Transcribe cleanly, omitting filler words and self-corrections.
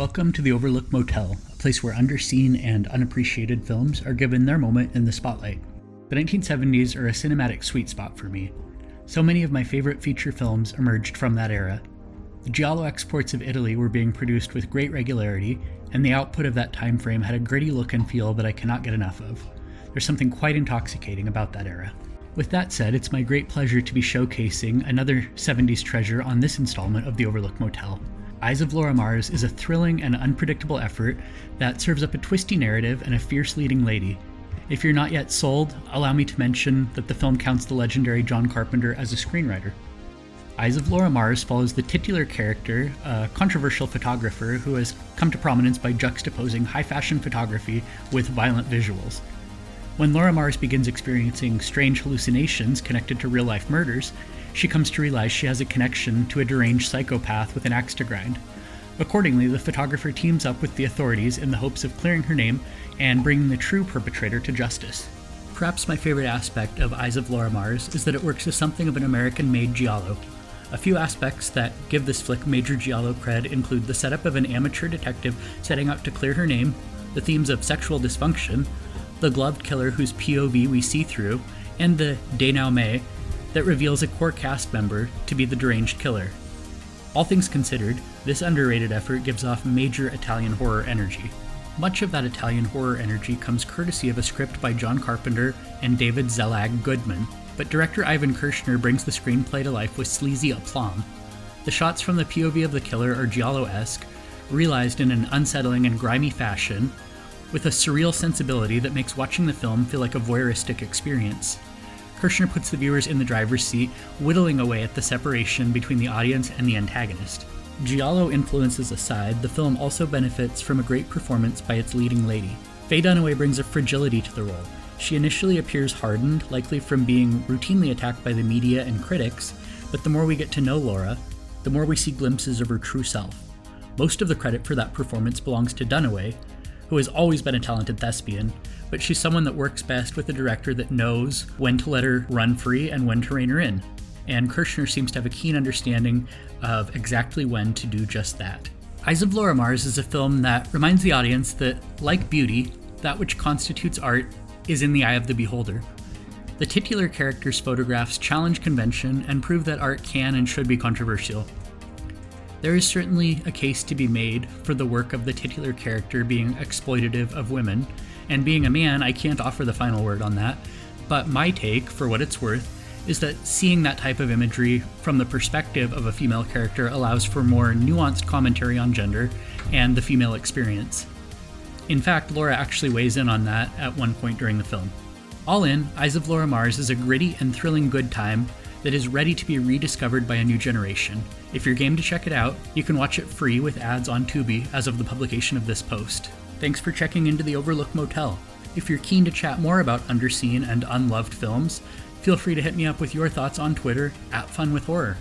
Welcome to the Overlook Motel, a place where underseen and unappreciated films are given their moment in the spotlight. The 1970s are a cinematic sweet spot for me. So many of my favorite feature films emerged from that era. The Giallo exports of Italy were being produced with great regularity, and the output of that time frame had a gritty look and feel that I cannot get enough of. There's something quite intoxicating about that era. With that said, it's my great pleasure to be showcasing another 70s treasure on this installment of the Overlook Motel. Eyes of Laura Mars is a thrilling and unpredictable effort that serves up a twisty narrative and a fierce leading lady. If you're not yet sold, allow me to mention that the film counts the legendary John Carpenter as a screenwriter. Eyes of Laura Mars follows the titular character, a controversial photographer who has come to prominence by juxtaposing high-fashion photography with violent visuals. When Laura Mars begins experiencing strange hallucinations connected to real-life murders, she comes to realize she has a connection to a deranged psychopath with an axe to grind. Accordingly, the photographer teams up with the authorities in the hopes of clearing her name and bringing the true perpetrator to justice. Perhaps my favorite aspect of Eyes of Laura Mars is that it works as something of an American-made giallo. A few aspects that give this flick major giallo cred include the setup of an amateur detective setting out to clear her name, the themes of sexual dysfunction, the gloved killer whose POV we see through, and the denouement that reveals a core cast member to be the deranged killer. All things considered, this underrated effort gives off major Italian horror energy. Much of that Italian horror energy comes courtesy of a script by John Carpenter and David Zelig Goodman, but director Ivan Kershner brings the screenplay to life with sleazy aplomb. The shots from the POV of the killer are Giallo-Esque, realized in an unsettling and grimy fashion, with a surreal sensibility that makes watching the film feel like a voyeuristic experience. Kershner puts the viewers in the driver's seat, whittling away at the separation between the audience and the antagonist. Giallo influences aside, the film also benefits from a great performance by its leading lady. Faye Dunaway brings a fragility to the role. She initially appears hardened, likely from being routinely attacked by the media and critics, but the more we get to know Laura, the more we see glimpses of her true self. Most of the credit for that performance belongs to Dunaway, who has always been a talented thespian, but she's someone that works best with a director that knows when to let her run free and when to rein her in. And Kershner seems to have a keen understanding of exactly when to do just that. Eyes of Laura Mars is a film that reminds the audience that, like beauty, that which constitutes art is in the eye of the beholder. The titular character's photographs challenge convention and prove that art can and should be controversial. There is certainly a case to be made for the work of the titular character being exploitative of women, and being a man, I can't offer the final word on that, but my take, for what it's worth, is that seeing that type of imagery from the perspective of a female character allows for more nuanced commentary on gender and the female experience. In fact, Laura actually weighs in on that at one point during the film. All in, Eyes of Laura Mars is a gritty and thrilling good time that is ready to be rediscovered by a new generation. If you're game to check it out, you can watch it free with ads on Tubi as of the publication of this post. Thanks for checking into the Overlook Motel. If you're keen to chat more about underseen and unloved films, feel free to hit me up with your thoughts on Twitter @FunWithHorror.